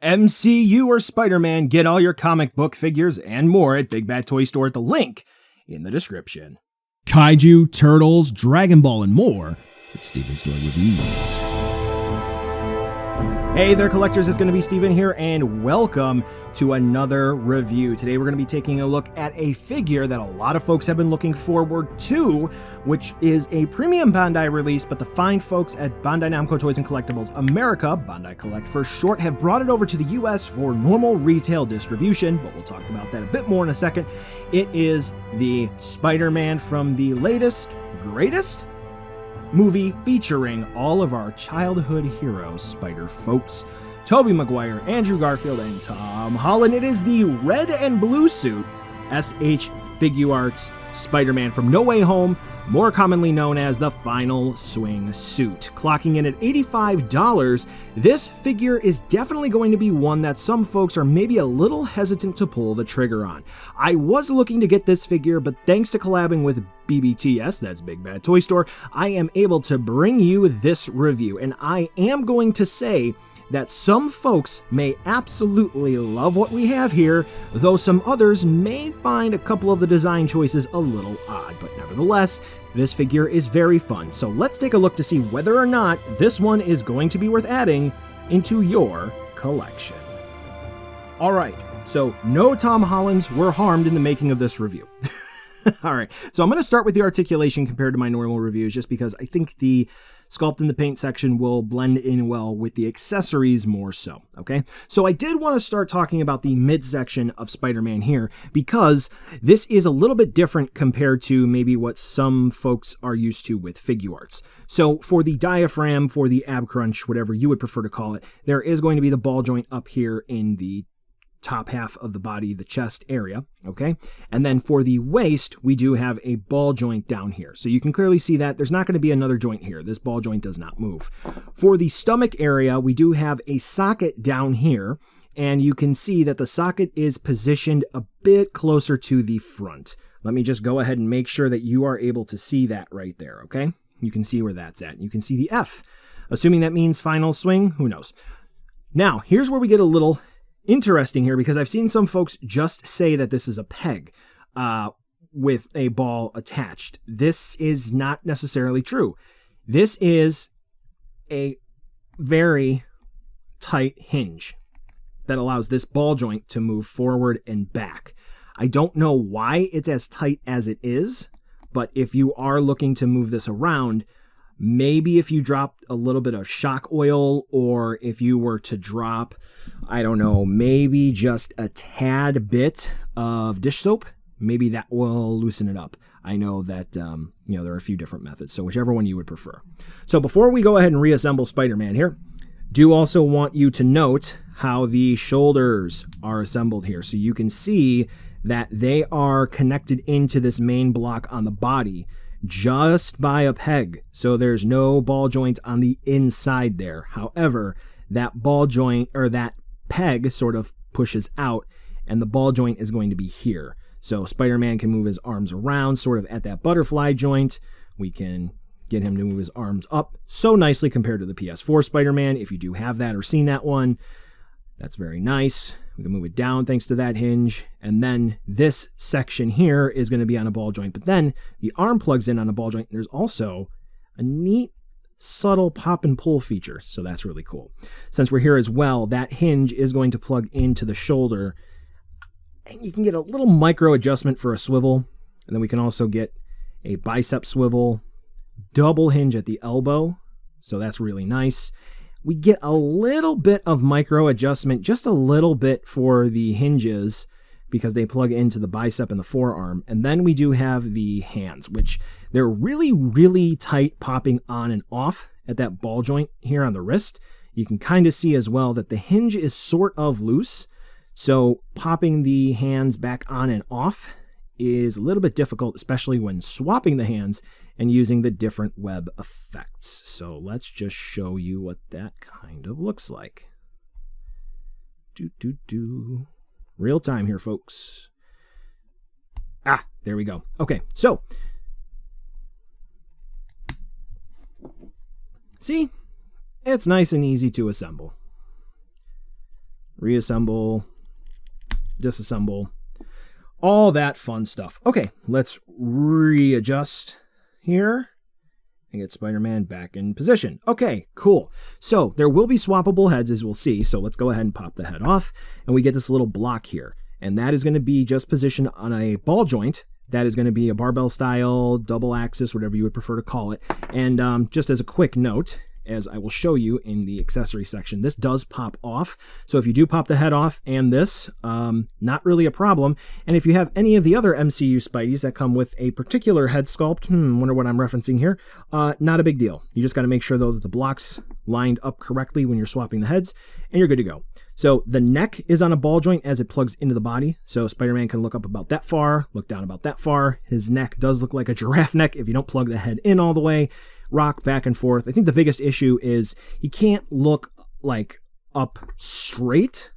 MCU or Spider-Man, get all your comic book figures and more at Big Bad Toy Store at the link in the description. Kaiju, Turtles, Dragon Ball, and more at Steven's Store Reviews. Hey there, collectors, it's going to be Steven here, and welcome to another review. Today we're going to be taking a look at a figure that a lot of folks have been looking forward to, which is a premium Bandai release, but the fine folks at Bandai Namco Toys and Collectibles America, Bandai Collect for short, have brought it over to the US for normal retail distribution, but we'll talk about that a bit more in a second. It is the Spider-Man from the latest, greatest movie featuring all of our childhood heroes, Spider folks. Tobey Maguire, Andrew Garfield, and Tom Holland. It is the red and blue suit, SH Figuarts Spider-Man from No Way Home, more commonly known as the Final Swing suit. Clocking in at $85, this figure is definitely going to be one that some folks are maybe a little hesitant to pull the trigger on. I was looking to get this figure, but thanks to collabing with BBTS, that's Big Bad Toy Store, I am able to bring you this review, and I am going to say that some folks may absolutely love what we have here, though some others may find a couple of the design choices a little odd, but nevertheless, this figure is very fun. So let's take a look to see whether or not this one is going to be worth adding into your collection. Alright, so no Tom Hollands were harmed in the making of this review. Alright, so I'm going to start with the articulation compared to my normal reviews, just because I think the Sculpt in the Paint section will blend in well with the accessories more so, okay? So I did want to start talking about the midsection of Spider-Man here, because this is a little bit different compared to maybe what some folks are used to with Figuarts. So for the diaphragm, for the ab crunch, whatever you would prefer to call it, there is going to be the ball joint up here in the top half of the body, the chest area, okay? And then for the waist, we do have a ball joint down here. So you can clearly see that there's not going to be another joint here. This ball joint does not move. For the stomach area, we do have a socket down here, and you can see that the socket is positioned a bit closer to the front. Let me just go ahead and make sure that you are able to see that right there, okay? You can see where that's at. You can see the F. Assuming that means final swing, who knows? Now, here's where we get a little interesting here, because I've seen some folks just say that this is a peg with a ball attached. This is not necessarily true. This is a very tight hinge that allows this ball joint to move forward and back. I don't know why it's as tight as it is, but if you are looking to move this around, maybe if you drop a little bit of shock oil, or if you were to drop, I don't know, maybe just a tad bit of dish soap, maybe that will loosen it up. I know that, there are a few different methods, so whichever one you would prefer. So before we go ahead and reassemble Spider-Man here, do also want you to note how the shoulders are assembled here. So you can see that they are connected into this main block on the body just by a peg, so there's no ball joint on the inside there. However, that ball joint, or that peg, sort of pushes out, and the ball joint is going to be here. So Spider-Man can move his arms around, sort of at that butterfly joint. We can get him to move his arms up so nicely compared to the PS4 Spider-Man. If you do have that or seen that one, that's very nice. We can move it down thanks to that hinge. And then this section here is going to be on a ball joint. But then the arm plugs in on a ball joint. There's also a neat, subtle pop and pull feature. So that's really cool. Since we're here as well, that hinge is going to plug into the shoulder. And you can get a little micro adjustment for a swivel. And then we can also get a bicep swivel, double hinge at the elbow. So that's really nice. We get a little bit of micro adjustment, just a little bit for the hinges, because they plug into the bicep and the forearm. And then we do have the hands, which they're really, really tight, popping on and off at that ball joint here on the wrist. You can kind of see as well that the hinge is sort of loose. So popping the hands back on and off is a little bit difficult, especially when swapping the hands and using the different web effects. So let's just show you what that kind of looks like. Real time here, folks. There we go. Okay, so see, it's nice and easy to assemble. reassemble, disassemble, all that fun stuff. Okay, let's readjust here and get Spider-Man back in position. Okay, cool. So there will be swappable heads, as we'll see. So let's go ahead and pop the head off, and we get this little block here. And that is going to be just positioned on a ball joint. That is going to be a barbell style, double axis, whatever you would prefer to call it. And just as a quick note, as I will show you in the accessory section, this does pop off. So if you do pop the head off and this, not really a problem. And if you have any of the other MCU Spideys that come with a particular head sculpt, wonder what I'm referencing here, not a big deal. You just got to make sure though that the block's lined up correctly when you're swapping the heads, and you're good to go. So the neck is on a ball joint as it plugs into the body. So Spider-Man can look up about that far, look down about that far. His neck does look like a giraffe neck if you don't plug the head in all the way. Rock back and forth. I think the biggest issue is he can't look like up straight,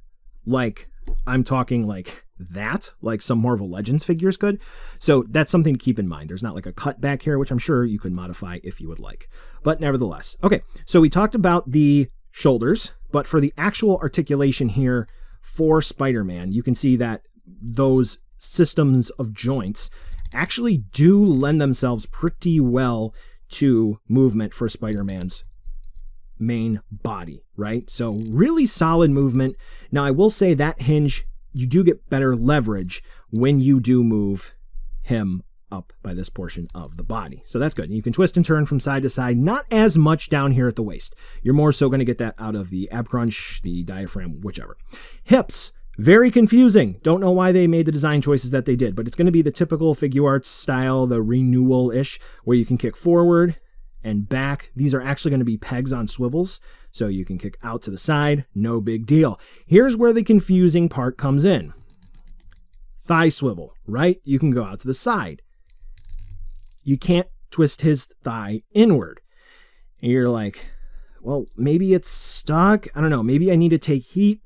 like I'm talking like that, like some Marvel Legends figures could. So that's something to keep in mind. There's not like a cut back here, which I'm sure you could modify if you would like. But nevertheless. Okay, so we talked about the shoulders, but for the actual articulation here for Spider-Man, you can see that those systems of joints actually do lend themselves pretty well to movement for Spider-Man's main body, right? So really solid movement. Now I will say that hinge, you do get better leverage when you do move him up by this portion of the body. So that's good. You can twist and turn from side to side, not as much down here at the waist. You're more so going to get that out of the ab crunch, the diaphragm, whichever. Hips. Very confusing. Don't know why they made the design choices that they did, but it's going to be the typical Figuarts style, the renewal-ish, where you can kick forward and back. These are actually going to be pegs on swivels, so you can kick out to the side. No big deal. Here's where the confusing part comes in. Thigh swivel, right? You can go out to the side. You can't twist his thigh inward. And you're like, well, maybe it's stuck. I don't know. Maybe I need to take heat.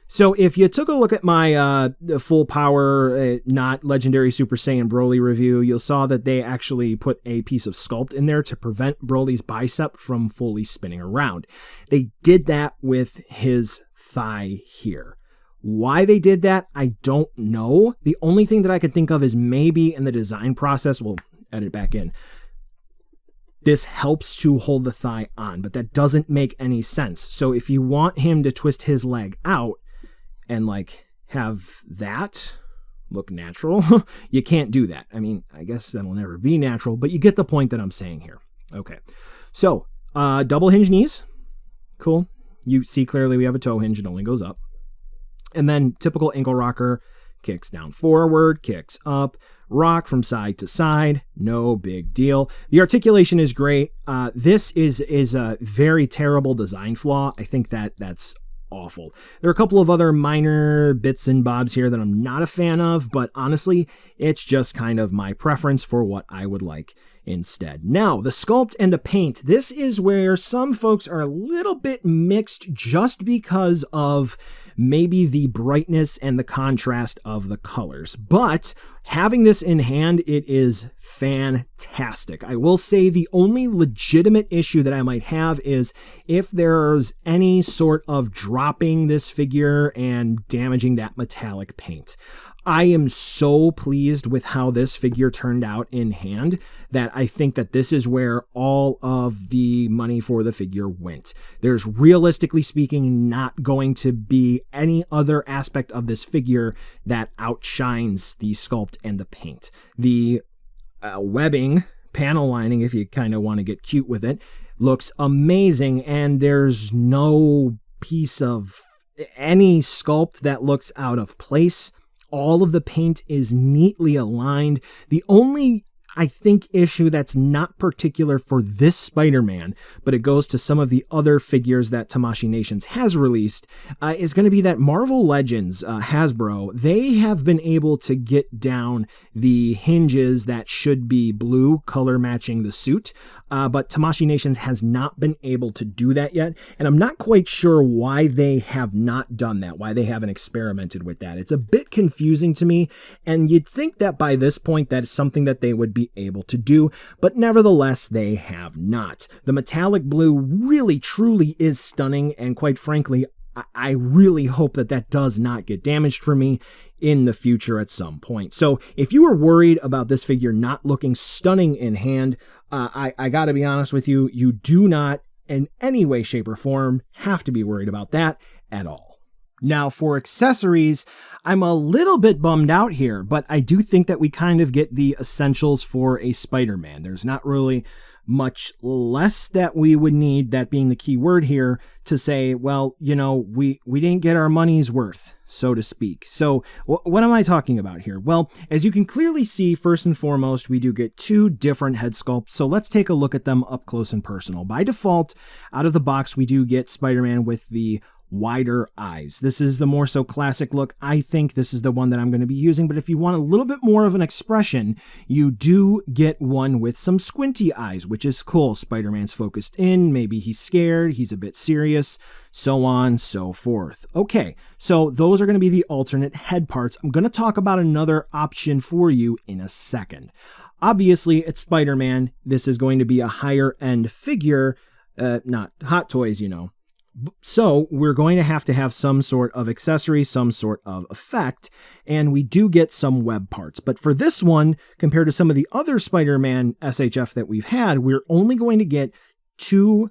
So if you took a look at my full power, not legendary Super Saiyan Broly review, you'll saw that they actually put a piece of sculpt in there to prevent Broly's bicep from fully spinning around. They did that with his thigh here. Why they did that, I don't know. The only thing that I could think of is maybe in the design process, we'll edit it back in, this helps to hold the thigh on, but that doesn't make any sense. So if you want him to twist his leg out, and like have that look natural, you can't do that. I mean, I guess that'll never be natural, but you get the point that I'm saying here. Okay, so double hinge knees, cool. You see clearly we have a toe hinge, it only goes up. And then typical ankle rocker, kicks down forward, kicks up, rock from side to side, no big deal. The articulation is great. This is a very terrible design flaw. I think that's awful. There are a couple of other minor bits and bobs here that I'm not a fan of, but honestly, it's just kind of my preference for what I would like instead. Now, the sculpt and the paint. This is where some folks are a little bit mixed just because of maybe the brightness and the contrast of the colors. But having this in hand, it is fantastic. I will say the only legitimate issue that I might have is if there's any sort of dropping this figure and damaging that metallic paint. I am so pleased with how this figure turned out in hand that I think that this is where all of the money for the figure went. There's realistically speaking not going to be any other aspect of this figure that outshines the sculpt and the paint. The webbing, panel lining, if you kind of want to get cute with it, looks amazing, and there's no piece of any sculpt that looks out of place. All of the paint is neatly aligned. The only, I think, issue that's not particular for this Spider-Man, but it goes to some of the other figures that Tamashii Nations has released, is going to be that Marvel Legends, Hasbro, they have been able to get down the hinges that should be blue, color matching the suit, but Tamashii Nations has not been able to do that yet, and I'm not quite sure why they have not done that, why they haven't experimented with that. It's a bit confusing to me, and you'd think that by this point that is something that they would be be able to do, but nevertheless, they have not. The metallic blue really truly is stunning, and quite frankly, I really hope that that does not get damaged for me in the future at some point. So if you are worried about this figure not looking stunning in hand, I gotta be honest with you, you do not in any way, shape, or form have to be worried about that at all. Now for accessories, I'm a little bit bummed out here, but I do think that we kind of get the essentials for a Spider-Man. There's not really much less that we would need, that being the key word here, to say, well, you know, we didn't get our money's worth, so to speak. So what am I talking about here? Well, as you can clearly see, first and foremost, we do get two different head sculpts. So let's take a look at them up close and personal. By default, out of the box, we do get Spider-Man with the wider eyes. This is the more so classic look. I think this is the one that I'm going to be using, but if you want a little bit more of an expression, you do get one with some squinty eyes, which is cool. Spider-Man's focused in, maybe he's scared, he's a bit serious, so on, so forth. Okay, so those are going to be the alternate head parts. I'm going to talk about another option for you in a second. Obviously, it's Spider-Man. This is going to be a higher end figure, not Hot Toys, you know. So we're going to have some sort of accessory, some sort of effect, and we do get some web parts. But for this one, compared to some of the other Spider-Man SHF that we've had, we're only going to get two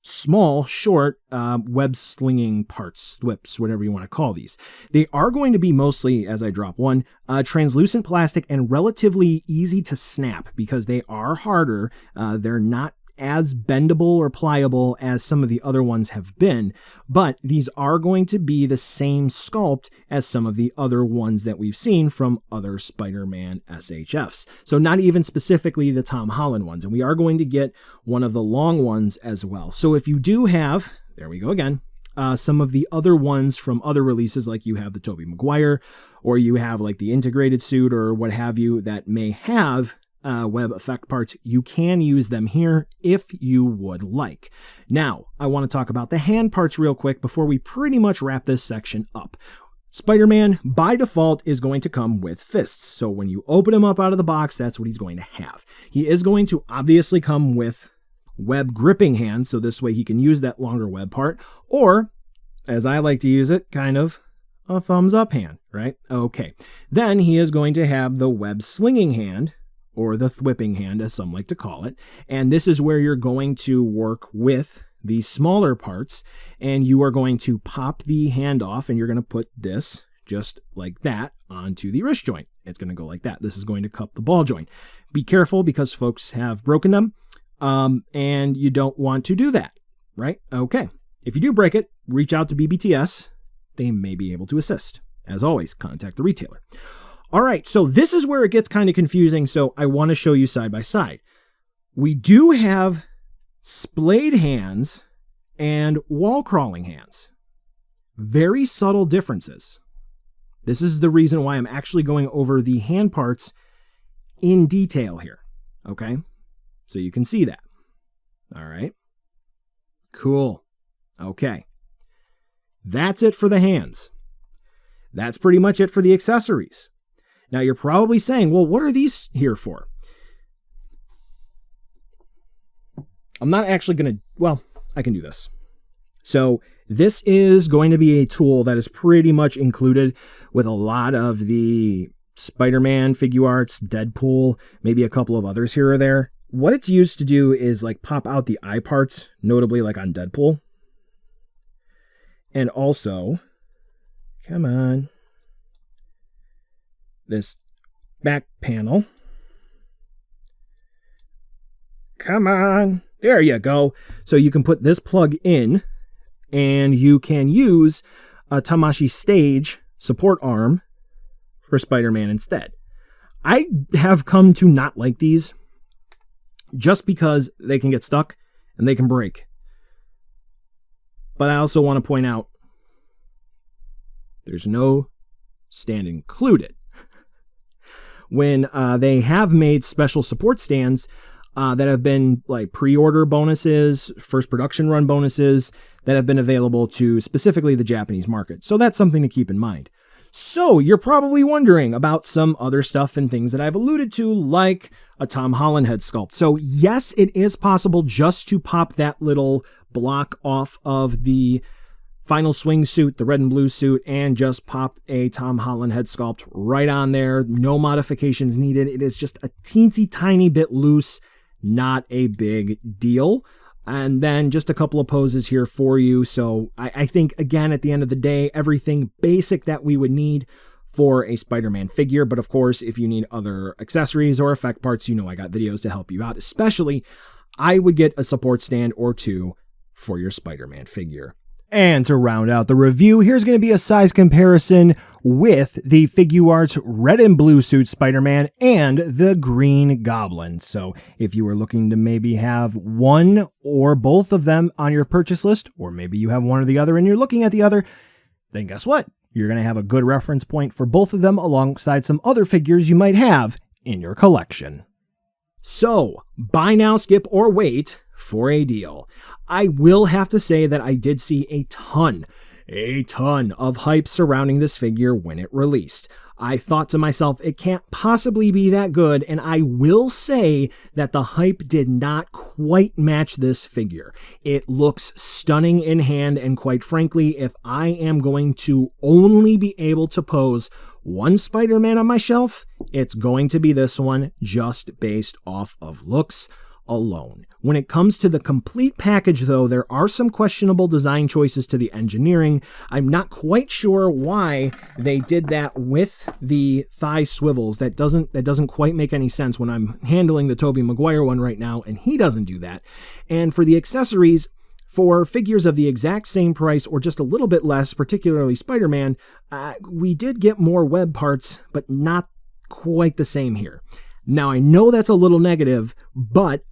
small, short web slinging parts, whips, whatever you want to call these. They are going to be mostly, as I drop one, translucent plastic and relatively easy to snap because they are harder. They're not as bendable or pliable as some of the other ones have been, but these are going to be the same sculpt as some of the other ones that we've seen from other Spider-Man SHFs. So not even specifically the Tom Holland ones, and we are going to get one of the long ones as well. So if you do have, there we go again, some of the other ones from other releases, like you have the Tobey Maguire, or you have like the integrated suit or what have you that may have web effect parts, you can use them here if you would like. Now, I want to talk about the hand parts real quick before we pretty much wrap this section up. Spider-Man, by default, is going to come with fists. So when you open him up out of the box, that's what he's going to have. He is going to obviously come with web gripping hands, so this way he can use that longer web part, or, as I like to use it, kind of a thumbs up hand, right? Okay. Then he is going to have the web slinging hand, or the thwipping hand, as some like to call it. And this is where you're going to work with these smaller parts, and you are going to pop the hand off, and you're going to put this, just like that, onto the wrist joint. It's going to go like that. This is going to cup the ball joint. Be careful, because folks have broken them, and you don't want to do that, right? Okay. If you do break it, reach out to BBTS. They may be able to assist. As always, contact the retailer. All right, so this is where it gets kind of confusing, so I want to show you side by side. We do have splayed hands and wall crawling hands. Very subtle differences. This is the reason why I'm actually going over the hand parts in detail here, okay? So you can see that. All right. Cool. Okay. That's it for the hands. That's pretty much it for the accessories. Now you're probably saying, well, what are these here for? I'm not actually going to, well, I can do this. So this is going to be a tool that is pretty much included with a lot of the Spider-Man, Figuarts, Deadpool, maybe a couple of others here or there. What it's used to do is like pop out the eye parts, notably like on Deadpool. And also, come on, this back panel. Come on. There you go. So you can put this plug in and you can use a Tamashi Stage support arm for Spider-Man instead. I have come to not like these just because they can get stuck and they can break. But I also want to point out there's no stand included. When they have made special support stands that have been like pre-order bonuses, first production run bonuses that have been available to specifically the Japanese market. So that's something to keep in mind. So you're probably wondering about some other stuff and things that I've alluded to, like a Tom Holland head sculpt. So yes, it is possible just to pop that little block off of the final swing suit, the red and blue suit, and just pop a Tom Holland head sculpt right on there. No modifications needed. It is just a teensy tiny bit loose, not a big deal. And then just a couple of poses here for you. So I think, again, at the end of the day, everything basic that we would need for a Spider-Man figure. But of course, if you need other accessories or effect parts, you know I got videos to help you out. Especially, I would get a support stand or two for your Spider-Man figure. And to round out the review, here's going to be a size comparison with the Figuarts red and blue suit Spider-Man and the Green Goblin. So if you were looking to maybe have one or both of them on your purchase list, or maybe you have one or the other and you're looking at the other, then guess what? You're going to have a good reference point for both of them alongside some other figures you might have in your collection. So, buy now, skip, or wait for a deal. I will have to say that I did see a ton of hype surrounding this figure when it released. I thought to myself, it can't possibly be that good, and I will say that the hype did not quite match this figure. It looks stunning in hand, and quite frankly, if I am going to only be able to pose one Spider-Man on my shelf, it's going to be this one, just based off of looks alone. When it comes to the complete package, though, there are some questionable design choices to the engineering. I'm not quite sure why they did that with the thigh swivels. That doesn't quite make any sense when I'm handling the Tobey Maguire one right now, and he doesn't do that. And for the accessories, for figures of the exact same price or just a little bit less, particularly Spider-Man, we did get more web parts, but not quite the same here. Now, I know that's a little negative, but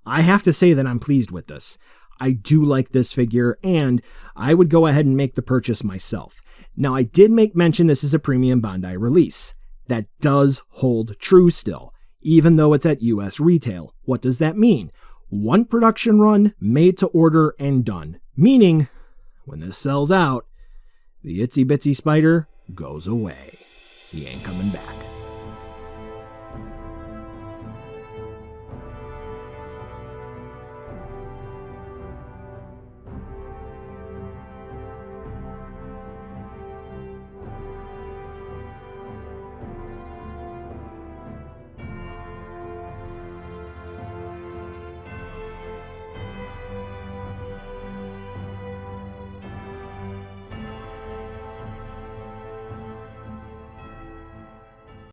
I have to say that I'm pleased with this. I do like this figure, and I would go ahead and make the purchase myself. Now, I did make mention this is a premium Bandai release. That does hold true still, even though it's at US retail. What does that mean? One production run, made to order, and done. Meaning, when this sells out, the itsy bitsy spider goes away. He ain't coming back.